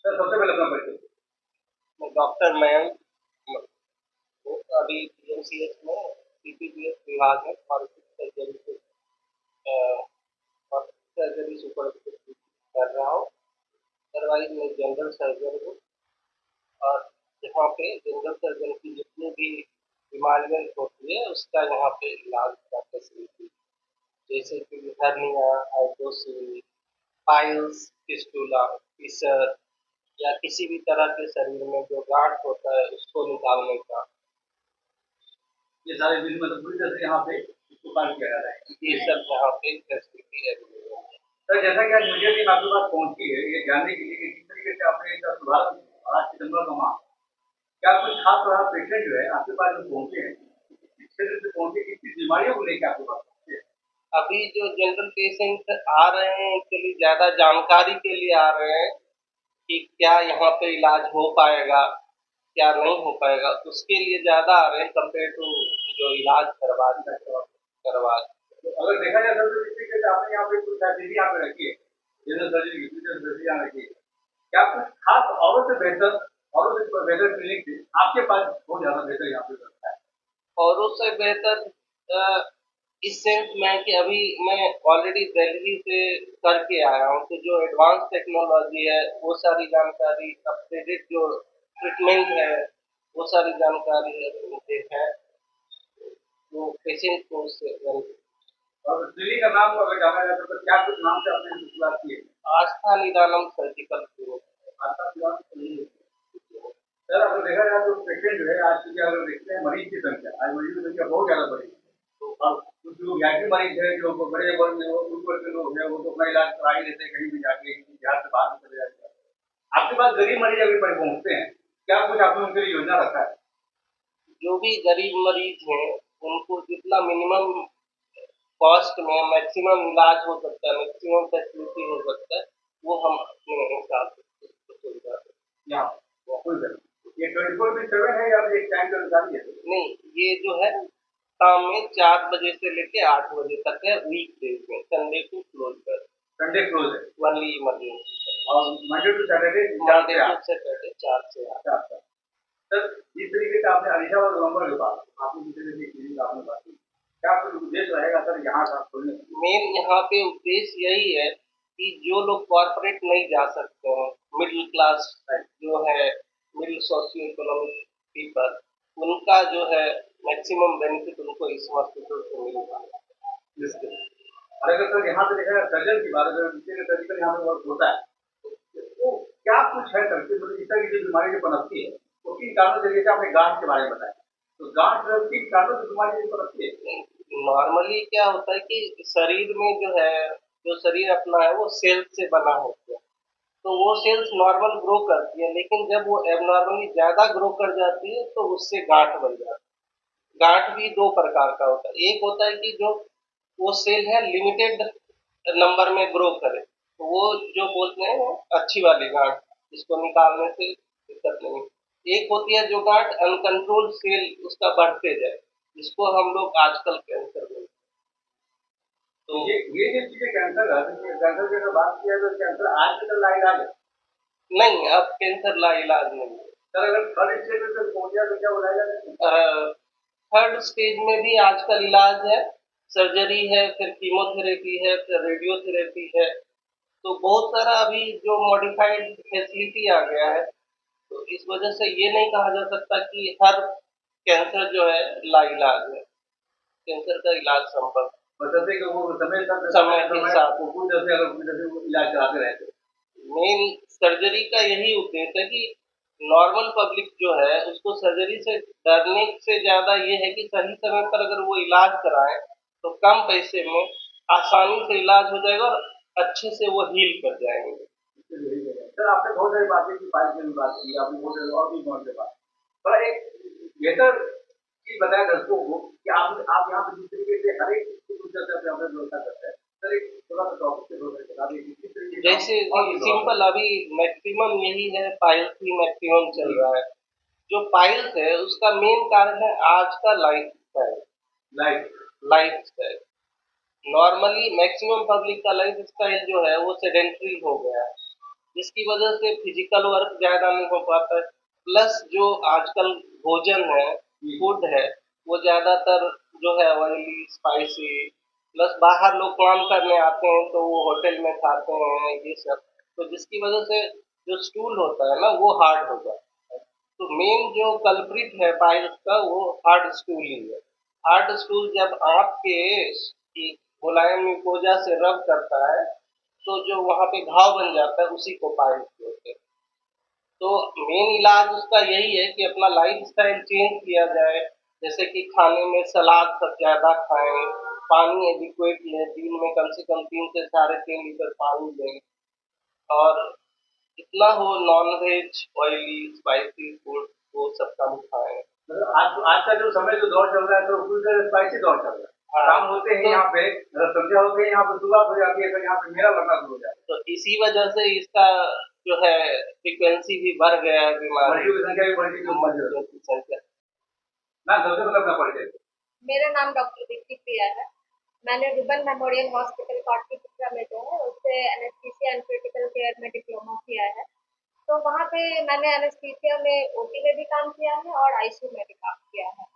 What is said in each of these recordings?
Sir सबसे पहले अपना परिचय। मैं डॉक्टर मयंक अभी पीएमसीएच में पीपीपीएस विभाग में सर्जरी सुपरवाइज कर रहा हूँ। अदरवाइज मैं जनरल सर्जन हूँ और यहाँ पे जनरल सर्जन की जितनी भी बीमारियाँ होती है उसका यहाँ पे इलाज का फैसिलिटी, जैसे कि hernia, hydrocele, piles, fistula, fissure या किसी भी तरह के शरीर में जो गांठ होता है उसको निकालने का, ये सारे बिल मतलब पूरी तरह से यहाँ पे इसको कार्य किया जा रहा है। ये सब यहाँ पे फैसिलिटी है। सर जैसा कि आज मीडिया टीम आपके पास पहुंची है ये जानने के लिए कि किस तरीके से आपने इसका सुधार आज सितंबर का माह, क्या कुछ खास तरह पेशेंट जो है आपके पास जो पहुंचे हैं किस क्षेत्र से पहुंचे, किस बीमारियों को लेकर आपके पास पहुंचे? अभी जो जनरल पेशेंट आ रहे हैं के लिए ज़्यादा जानकारी के लिए आ रहे हैं कि क्या यहाँ पे इलाज हो पाएगा, क्या नहीं हो पाएगा, उसके लिए ज़्यादा आ रहे हैं कंपेयर टू जो इलाज करवा। तो अगर देखा जाए सर तो जिस तरीके से आपने यहाँ पे कुछ फैसिलिटी यहाँ पे रखी है, जनरल सर्जरी की फैसिलिटी यहाँ रखी है, क्या कुछ खास औरों से बेहतर क्लिनिक थे आपके पास बहुत ज्यादा बेहतर यहाँ पे लगता है? औरों से बेहतर इस सेंस में कि अभी मैं ऑलरेडी दिल्ली से करके आया हूँ, तो जो एडवांस टेक्नोलॉजी है वो सारी जानकारी, अपडेटेड जो ट्रीटमेंट है वो सारी जानकारी अभी मुझे है, वो पेशेंट को उससे और क्लिनिक का नाम अगर जाना जाए तो क्या कुछ नाम से आपने शुरुआत की है? आस्था निदानम सर्जिकल क्लिनिक। आस्था निदानम क्लिनिक। सर अगर देखा जाए तो पेशेंट जो है आज की अगर देखते हैं मरीज की संख्या, आज मरीजों की संख्या बहुत ज्यादा बढ़ी है। और कुछ जो वीआईपी मरीज है, जो बड़े वर्ग में ऊपर के लोग हैं, वो तो अपना इलाज करा ही लेते हैं कहीं भी जाके, बिहार से बाहर चले जाते हैं। आपके पास गरीब मरीज अभी पहुंचते हैं, क्या कुछ आपने उनके लिए योजना रखा है? जो भी गरीब मरीज हैं उनको जितना मिनिमम कॉस्ट में मैक्सिमम इलाज हो सकता है, मैक्सिमम फैसिलिटी हो सकता है, वो हम अपने हिसाब से सुविधा यहाँ कोई ये 24/7 है या एक टाइम के अनुसार ही है? नहीं, ये जो है शाम में 4 बजे से लेके 8 बजे तक है, वीक डेज में, संडे को क्लोज कर, संडे क्लोज है, ओनली इमरजेंसी, और मंडे टू सैटरडे 4 से 8। सर जिस तरीके से आपने अलीशा और नवंबर के बाद आपने जिस तरीके से क्लिनिक आपने बात की, क्या कुछ उद्देश्य रहेगा सर यहाँ का खोलने? मेन यहाँ पे उद्देश्य यही है कि जो लोग कॉर्पोरेट नहीं जा सकते हैं, मिडिल क्लास जो है, मिडिल सोशियो इकोनॉमिक पीपल, उनका जो है मैक्सिमम बेनिफिट उनको इस हॉस्पिटल से मिल रहा है। और अगर सर यहाँ पे देखा जाए सर्जन की बात, अगर सर्जिकल यहाँ पे वर्क होता है तो क्या कुछ है सर, मतलब इस तरह की जो बीमारी जो पनपती है वो किन कारणों से, जैसे आपने गांठ के बारे में बताया, तो गांठ किन कारणों से बीमारी जो पनपती है? नॉर्मली क्या होता है कि शरीर में जो है, जो शरीर अपना है वो सेल्स से बना होता है, तो वो सेल्स नॉर्मल ग्रो करती है, लेकिन जब वो एबनॉर्मली ज़्यादा ग्रो कर जाती है तो उससे गांठ बन जाती है। गांठ भी दो प्रकार का होता है, एक होता है कि जो वो सेल है लिमिटेड नंबर में ग्रो करे, तो वो जो बोलते हैं वो अच्छी वाली गांठ, इसको निकालने से दिक्कत नहीं। एक होती है जो गांठ अनकंट्रोल सेल उसका बढ़ते जाए, जिसको हम लोग आजकल कैंसर बोलते हैं। तो ये जो चीजें कैंसर है, कैंसर की अगर बात किया तो कैंसर आज भी तो लाइलाज है? नहीं, अब कैंसर लाइलाज नहीं है सर। अगर थर्ड स्टेज में पहुंच गया तो क्या वो लाइलाज? थर्ड स्टेज में भी आजकल इलाज है, सर्जरी है, फिर कीमोथेरेपी है, फिर रेडियोथेरेपी है, तो बहुत सारा अभी जो मॉडिफाइड फैसिलिटी आ गया है, तो इस वजह से ये नहीं कहा जा सकता कि हर कैंसर जो है लाइलाज है। कैंसर का इलाज संभव बशर्ते कि वो समय के साथ अगर इलाज कराते रहते। मेन सर्जरी का यही उद्देश्य है कि नॉर्मल पब्लिक जो है उसको सर्जरी से डरने से ज़्यादा ये है कि सही समय पर अगर वो इलाज कराएं तो कम पैसे में आसानी से इलाज हो जाएगा और अच्छे से वो हील कर जाएंगे। सर आपने बहुत सारी बातें की, पाइप की बात की, आपने बहुत सारे और भी बहुत से बात, पर एक बेहतर चीज बताया दर्शकों को कि आप यहाँ पे जिस तरीके से हर एक चीज को व्यवस्था करते हैं, सर एक थोड़ा सा टॉपिक से थोड़ा बता दीजिए। जैसे सिंपल अभी मैक्सिमम यही है, पाइल्स ही मैक्सिमम चल रहा है। जो पाइल्स है उसका मेन कारण है आज का life style. Life style normally maximum public का लाइफ स्टाइल जो है वो सेडेंट्री हो गया है, जिसकी वजह से फिजिकल वर्क ज़्यादा नहीं हो पाता है। प्लस जो आजकल भोजन है, फूड है, वो ज़्यादातर जो है ऑयली, स्पाइसी, प्लस बाहर लोग काम करने आते हैं तो वो होटल में खाते हैं ये सब। तो जिसकी वजह से जो स्टूल होता है ना वो हार्ड हो जाता है। तो मेन जो कल्प्रिट है पाइल्स का वो हार्ड स्टूल ही है। हार्ड स्टूल जब आपके मुलायम म्यूकोजा से रब करता है तो जो वहाँ पे घाव बन जाता है उसी को पाइल्स बोलते हैं। तो मेन इलाज उसका यही है कि अपना लाइफस्टाइल चेंज किया जाए, जैसे कि खाने में सलाद सब ज़्यादा खाएं, पानी एडिक्वेट लें, दिन में कम से कम 3 से 3.5 लीटर पानी लें, और जितना हो non veg, oily, spicy food वो सब कम खाएं। मतलब आज का जो समय जो दौर चल रहा है तो पूरी स्पाइसी दौर चल रहा है। हाँ, शाम होते ही यहाँ पे संध्या होते ही यहाँ पे सुबह हो जाती है तो यहाँ पे मेला लगना शुरू हो जाता है। तो इसी वजह से इसका जो है फ्रीक्वेंसी भी बढ़ गया है बीमारी मरीजों की संख्या भी बढ़ गई। मरीजों की संख्या। ना सबसे मतलब ना परिचय। मेरा नाम डॉक्टर दीप्ति प्रिया है। मैंने रुबन मेमोरियल हॉस्पिटल पाटलिपुत्रा में जो है उससे एनेस्थीसिया एंड क्रिटिकल केयर में डिप्लोमा किया है। तो वहाँ पे मैंने एनेस्थीसिया में ओटी में भी काम किया है और आईसीयू में भी काम किया है।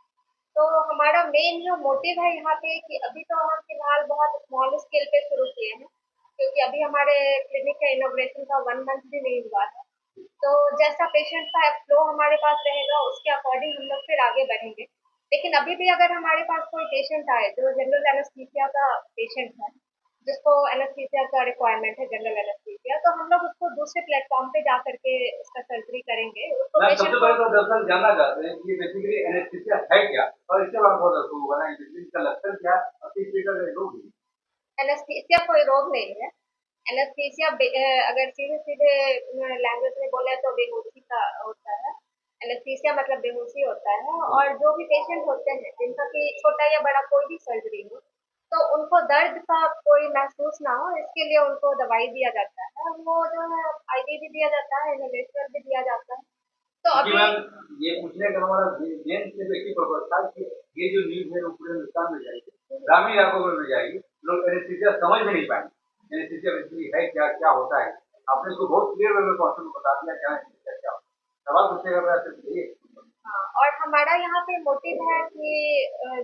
तो हमारा मेन जो मोटिव है यहाँ पे कि अभी तो हम फिलहाल बहुत स्मॉल स्केल पे शुरू किए हैं, क्योंकि अभी हमारे क्लिनिक का इनॉग्रेशन का 1 मंथ भी नहीं हुआ है। तो जैसा पेशेंट का फ्लो हमारे पास रहेगा उसके अकॉर्डिंग हम लोग फिर आगे बढ़ेंगे। लेकिन अभी भी अगर हमारे पास कोई पेशेंट आए जो जनरल एनेस्थीसिया का पेशेंट है, जिसको एनेस्थीसिया का रिक्वायरमेंट है जनरल एनेस्थीसिया, तो हम लोग उसको दूसरे प्लेटफॉर्म पे जा करके उसका सर्जरी करेंगे। उसको मैं पेशेंट सबसे को पहले तो दर्शक जानना चाहते हैं कि बेसिकली एनेस्थीसिया है क्या और इसके बाद बहुत दर्शकों को बताएं कि इसका लक्षण क्या और किस तरह का रोग है। एनेस्थीसिया कोई रोग नहीं है। एनेस्थीसिया अगर सीधे-सीधे लैंग्वेज में बोले तो बेहोशी का होता है। एनेस्थीसिया मतलब बेहोशी होता है, और जो भी पेशेंट होते हैं जिनका कि छोटा या बड़ा कोई भी सर्जरी हो, तो उनको दर्द का कोई महसूस ना हो इसके लिए उनको दवाई दिया जाता है। वो जो है आईवी भी दिया जाता है, इन्हेलेटर भी दिया जाता है। तो जी अभी मैम, ये पूछने का हमारा मेन सिर्फ एक ही पर्पज था कि ये जो न्यूज है वो पूरे हिंदुस्तान में जाएगी, ग्रामीण इलाकों में भी जाएगी, लोग एनेस्थीसिया समझ भी नहीं पाएंगे एनेस्थीसिया बेसिकली है क्या, क्या होता है। आपने इसको बहुत क्लियर वे में क्वेश्चन को बता दिया क्या एनेस्थीसिया क्या होता है। सवाल पूछने का मेरा सिर्फ यही है। हाँ, और हमारा यहाँ पे मोटिव है कि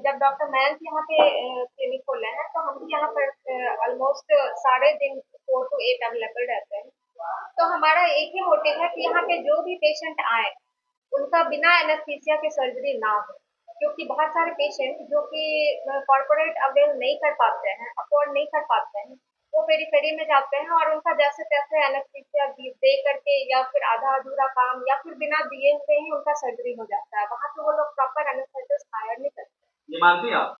जब डॉक्टर मयंक यहाँ पे क्लिनिक खोले हैं तो हम भी यहाँ पर ऑलमोस्ट सारे दिन 4 to 8 अवेलेबल रहते हैं। तो हमारा एक ही मोटिव है कि यहाँ पे जो भी पेशेंट आए उनका बिना एनेस्थीसिया के सर्जरी ना हो, क्योंकि बहुत सारे पेशेंट जो कि कॉर्पोरेट अवेल नहीं कर पाते हैं, अफोर्ड नहीं कर पाते हैं, वो पेरीफेरी में जाते हैं और उनका जैसे तैसे एनेस्थीसिया दे करके या फिर आधा अधूरा काम या फिर बिना दिए हुए ही उनका सर्जरी हो जाता है। वहाँ पे वो लोग प्रॉपर एनेस्थेसिस्ट हायर नहीं करते। ये मानती हैं आप?